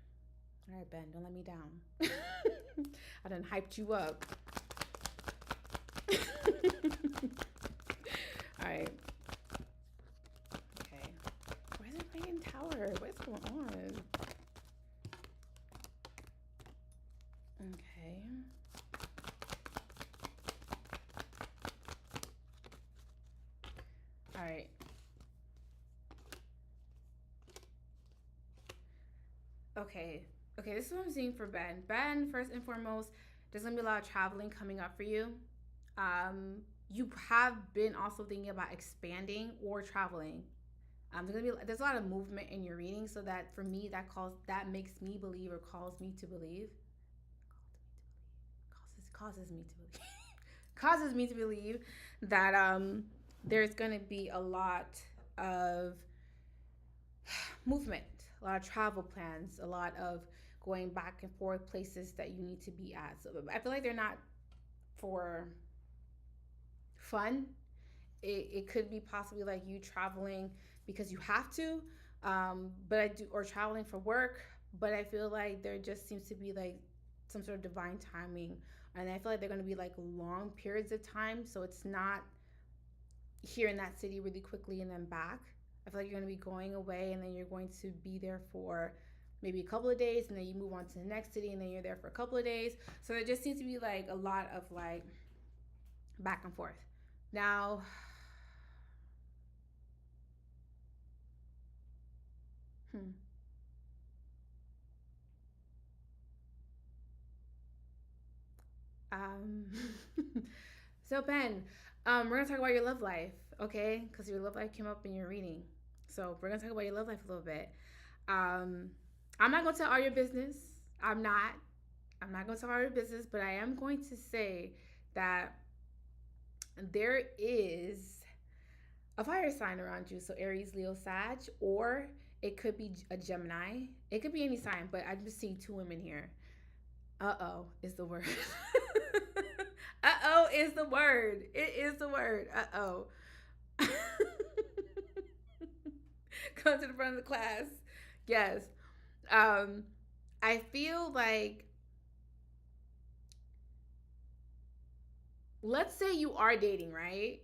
All right, Ben, don't let me down. I done hyped you up. All right. Okay. Why is it playing Tower? What's going on? Okay. All right. Okay, this is what I'm seeing for Ben. Ben, first and foremost, there's gonna be a lot of traveling coming up for you. You have been also thinking about expanding or traveling. There's a lot of movement in your reading, so that for me that makes me believe or calls me to believe. Causes me to believe. Causes me to believe that there's gonna be a lot of movement. A lot of travel plans, a lot of going back and forth places that you need to be at. So I feel like they're not for fun. It could be possibly like you traveling because you have to, or traveling for work. But I feel like there just seems to be like some sort of divine timing, and I feel like they're going to be like long periods of time. So it's not here in that city really quickly and then back. I feel like you're going to be going away and then you're going to be there for maybe a couple of days and then you move on to the next city and then you're there for a couple of days. So there just seems to be like a lot of like back and forth. Now, so Ben, we're going to talk about your love life, okay? Because your love life came up in your reading. So we're going to talk about your love life a little bit. I'm not going to tell all your business. I'm not going to tell all your business, but I am going to say that there is a fire sign around you. So Aries, Leo, Sag, or it could be a Gemini. It could be any sign, but I'm just seeing two women here. Uh-oh is the word. Uh-oh is the word. It is the word. Uh-oh. Come to the front of the class. Yes. I feel like, let's say you are dating, right?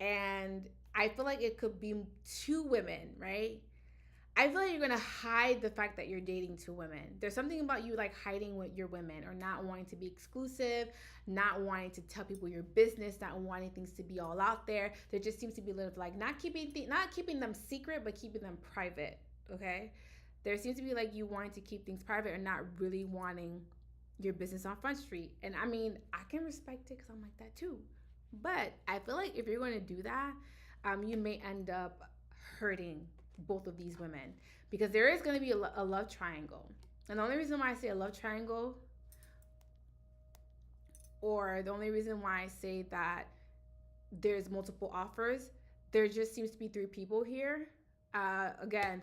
And I feel like it could be two women, right? I feel like you're going to hide the fact that you're dating two women. There's something about you like hiding with your women or not wanting to be exclusive, not wanting to tell people your business, not wanting things to be all out there. There just seems to be a little like not keeping them secret, but keeping them private, okay? There seems to be like you wanting to keep things private or not really wanting your business on Front Street. And I mean, I can respect it because I'm like that too. But I feel like if you're going to do that, you may end up hurting both of these women because there is going to be a love triangle. And the only reason why I say a love triangle, or the only reason why I say that there's multiple offers. There just seems to be three people here. Again,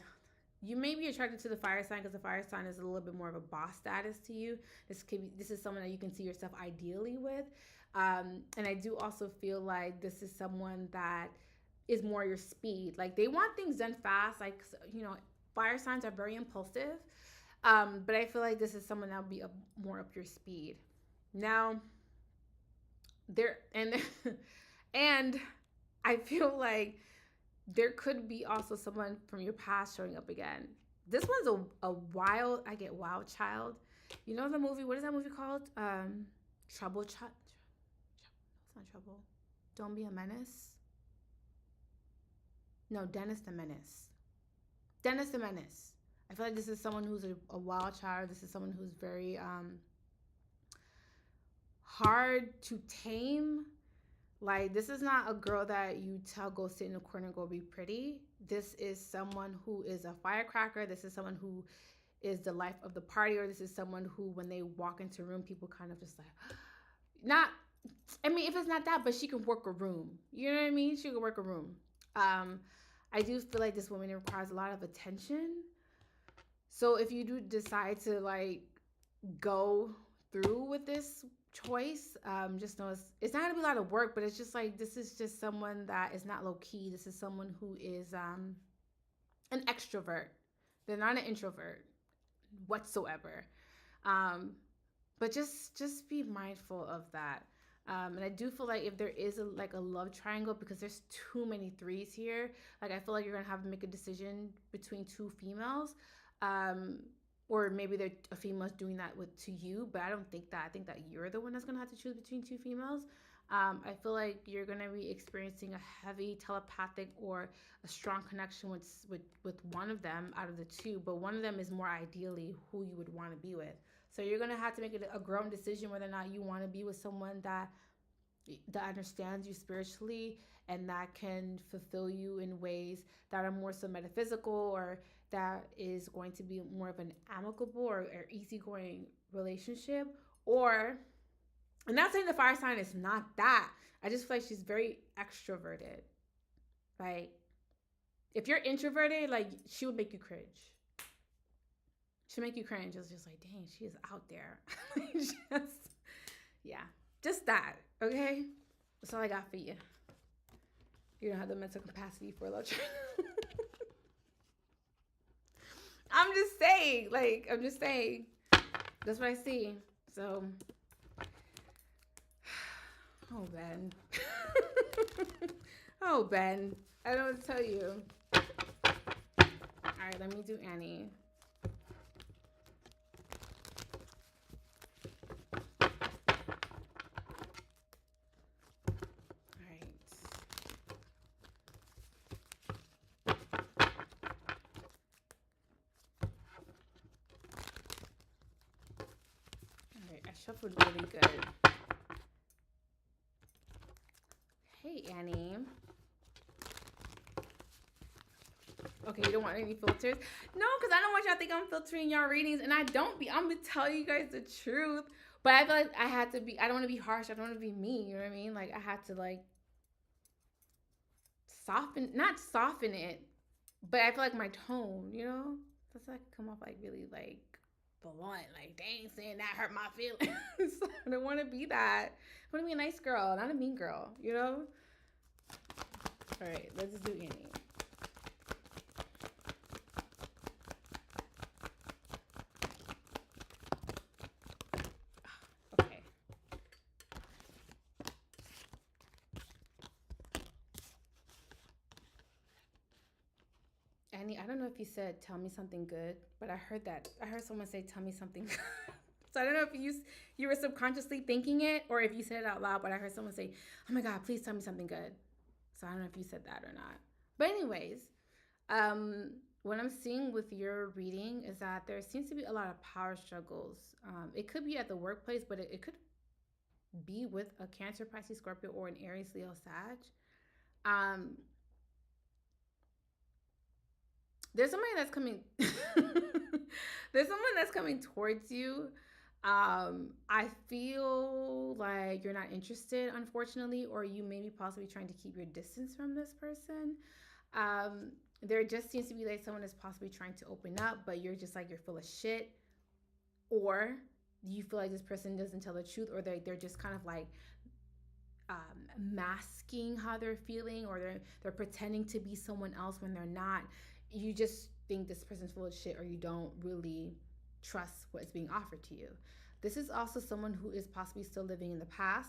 you may be attracted to the fire sign because the fire sign is a little bit more of a boss status to you. This is someone that you can see yourself ideally with. And I do also feel like this is someone that is more your speed. Like they want things done fast. Like, you know, fire signs are very impulsive. But I feel like this is someone that will be more up your speed. Now, there and I feel like there could be also someone from your past showing up again. This one's a wild, I get wild child. You know the movie, what is that movie called? Trouble Child. It's not Trouble. Don't Be a Menace. No, Dennis the Menace. Dennis the Menace. I feel like this is someone who's a wild child. This is someone who's very hard to tame. Like, this is not a girl that you tell go sit in a corner and go be pretty. This is someone who is a firecracker. This is someone who is the life of the party, or this is someone who, when they walk into a room, people kind of just like, not, I mean, if it's not that, but she can work a room. You know what I mean? She can work a room. I do feel like this woman requires a lot of attention. So if you do decide to like go through with this choice, just know it's not gonna be a lot of work, but it's just like, this is just someone that is not low key. This is someone who is an extrovert. They're not an introvert whatsoever. But just be mindful of that. And I do feel like if there is a love triangle, because there's too many threes here, like I feel like you're gonna have to make a decision between two females. Or maybe a female's doing that to you, but I don't think that. I think that you're the one that's gonna have to choose between two females. I feel like you're gonna be experiencing a heavy telepathic or a strong connection with one of them out of the two, but one of them is more ideally who you would want to be with. So you're gonna have to make a grown decision whether or not you want to be with someone that understands you spiritually and that can fulfill you in ways that are more so metaphysical, or that is going to be more of an amicable or easygoing relationship. Or, I'm not saying the fire sign is not that. I just feel like she's very extroverted. Like, if you're introverted, like, she would make you cringe. She'll make you cringe. It's just like, dang, she is out there. Just that, okay? That's all I got for you. You don't have the mental capacity for a love triangle. I'm just saying. That's what I see. So, oh, Ben. Oh, Ben. I don't know what to tell you. All right, let me do Annie. Shuffled really good. Hey, Annie. Okay, you don't want any filters? No, because I don't want y'all to think I'm filtering y'all readings, and I don't be. I'm going to tell you guys the truth. But I feel like I had to be, I don't want to be harsh. I don't want to be mean. You know what I mean? Like, I had to, like, not soften it, but I feel like my tone, you know? That's like come off like really, like, blunt, like, dang, saying that hurt my feelings. I don't want to be that. I want to be a nice girl, not a mean girl, you know? All right, let's do Annie. Okay. Annie, I don't know if you said, tell me something good, but I heard someone say, tell me something good. So I don't know if you were subconsciously thinking it, or if you said it out loud, but I heard someone say, oh my God, please tell me something good. So I don't know if you said that or not. But anyways, what I'm seeing with your reading is that there seems to be a lot of power struggles. It could be at the workplace, but it could be with a Cancer, Pisces, Scorpio, or an Aries, Leo, Sag. There's somebody that's coming. There's someone that's coming towards you. I feel like you're not interested, unfortunately, or you may be possibly trying to keep your distance from this person. Um, there just seems to be like someone is possibly trying to open up, but you're just like you're full of shit, or you feel like this person doesn't tell the truth, or they're just kind of like masking how they're feeling, or they're pretending to be someone else when they're not. You just think this person's full of shit, or you don't really trust what is being offered to you. This is also someone who is possibly still living in the past.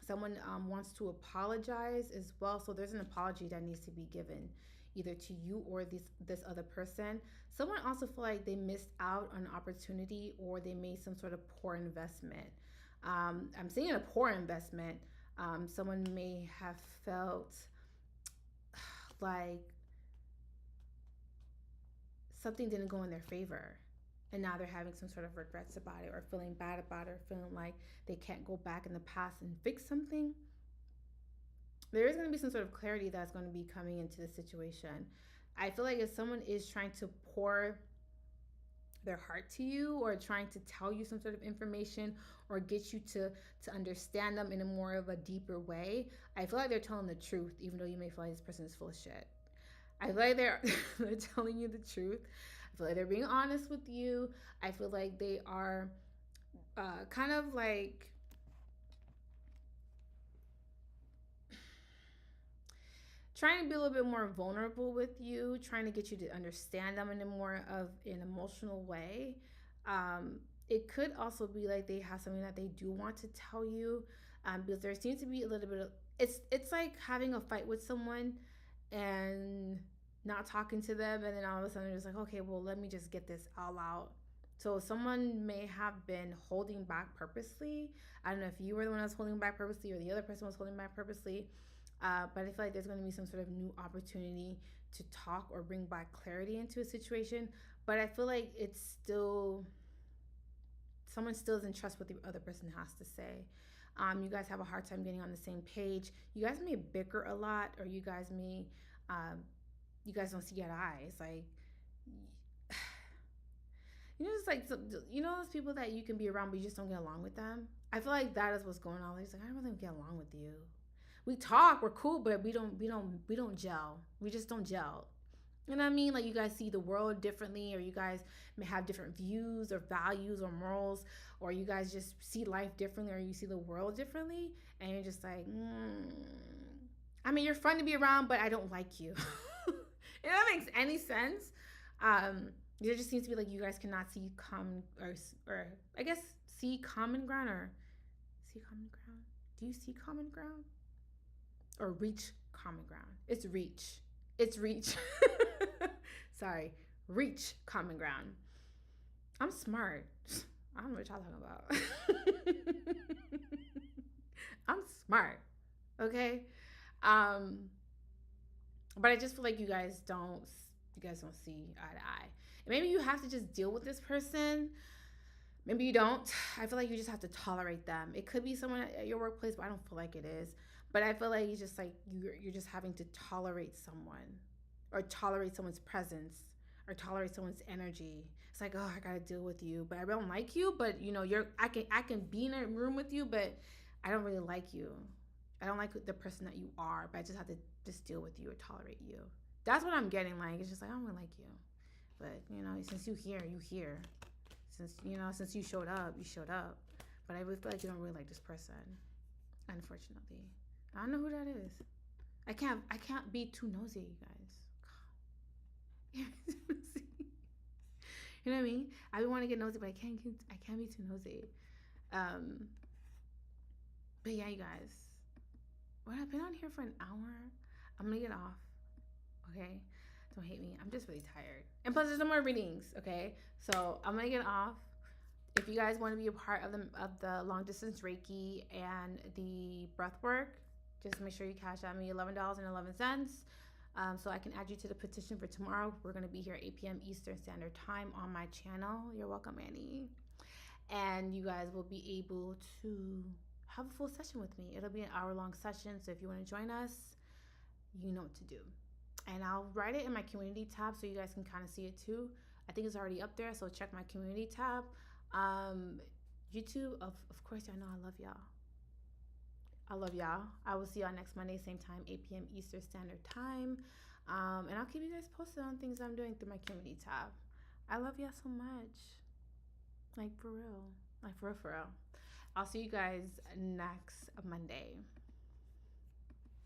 Someone wants to apologize as well, so there's an apology that needs to be given either to you or this other person. Someone also feel like they missed out on an opportunity, or they made some sort of poor investment. I'm seeing a poor investment. Someone may have felt like something didn't go in their favor, and now they're having some sort of regrets about it, or feeling bad about it, or feeling like they can't go back in the past and fix something. There is going to be some sort of clarity that's going to be coming into the situation. I feel like if someone is trying to pour their heart to you, or trying to tell you some sort of information, or get you to understand them in a more of a deeper way, I feel like they're telling the truth, even though you may feel like this person is full of shit. I feel like they're telling you the truth. I feel like they're being honest with you. I feel like they are kind of like trying to be a little bit more vulnerable with you, trying to get you to understand them in a more of an emotional way. It could also be like they have something that they do want to tell you, because there seems to be a little bit of it's like having a fight with someone and not talking to them, and then all of a sudden they're just like, okay, well, let me just get this all out. So someone may have been holding back purposely. I don't know if you were the one that was holding back purposely, or the other person was holding back purposely. But I feel like there's going to be some sort of new opportunity to talk or bring back clarity into a situation. But I feel like it's still, someone still doesn't trust what the other person has to say. You guys have a hard time getting on the same page. You guys may bicker a lot, or you guys may, you guys don't see eye to eye. It's like, it's like, those people that you can be around, but you just don't get along with them. I feel like that is what's going on. It's like, I don't really get along with you. We talk, we're cool, but we don't gel. We just don't gel. You know what I mean? Like, you guys see the world differently, or you guys may have different views or values or morals, or you guys just see life differently, or you see the world differently, and you're just like, I mean, you're fun to be around, but I don't like you. If that makes any sense. There just seems to be like you guys cannot see common, or I guess see common ground, or see common ground. Do you see common ground? Or reach common ground. It's reach. Sorry, reach common ground. I'm smart. I don't know what y'all talking about. I'm smart. Okay. But I just feel like you guys don't see eye to eye. And maybe you have to just deal with this person. Maybe you don't. I feel like you just have to tolerate them. It could be someone at your workplace, but I don't feel like it is. But I feel like it's just like you're just having to tolerate someone, or tolerate someone's presence, or tolerate someone's energy. It's like, oh, I gotta deal with you, but I don't like you. But I can be in a room with you, but I don't really like you. I don't like the person that you are, but I just have to just deal with you or tolerate you. That's what I'm getting. Like, it's just like, I don't really like you, but since you here. Since you showed up, you showed up. But I would feel like you don't really like this person, unfortunately. I don't know who that is. I can't be too nosy, you guys. You know what I mean? I want to get nosy, but I can't be too nosy. But yeah, you guys. Well, I've been on here for an hour. I'm gonna get off. Okay? Don't hate me. I'm just really tired. And plus, there's no more readings. Okay? So I'm gonna get off. If you guys want to be a part of the long distance Reiki and the breath work, just make sure you cash out me $11.11, so I can add you to the petition for tomorrow. We're going to be here at 8 p.m. Eastern Standard Time on my channel. You're welcome, Annie. And you guys will be able to have a full session with me. It'll be an hour-long session, so if you want to join us, you know what to do. And I'll write it in my community tab so you guys can kind of see it too. I think it's already up there, so check my community tab. YouTube, of course, y'all know I love y'all. I love y'all. I will see y'all next Monday, same time, 8 p.m. Eastern Standard Time. And I'll keep you guys posted on things I'm doing through my community tab. I love y'all so much. Like, for real. Like, for real, for real. I'll see you guys next Monday.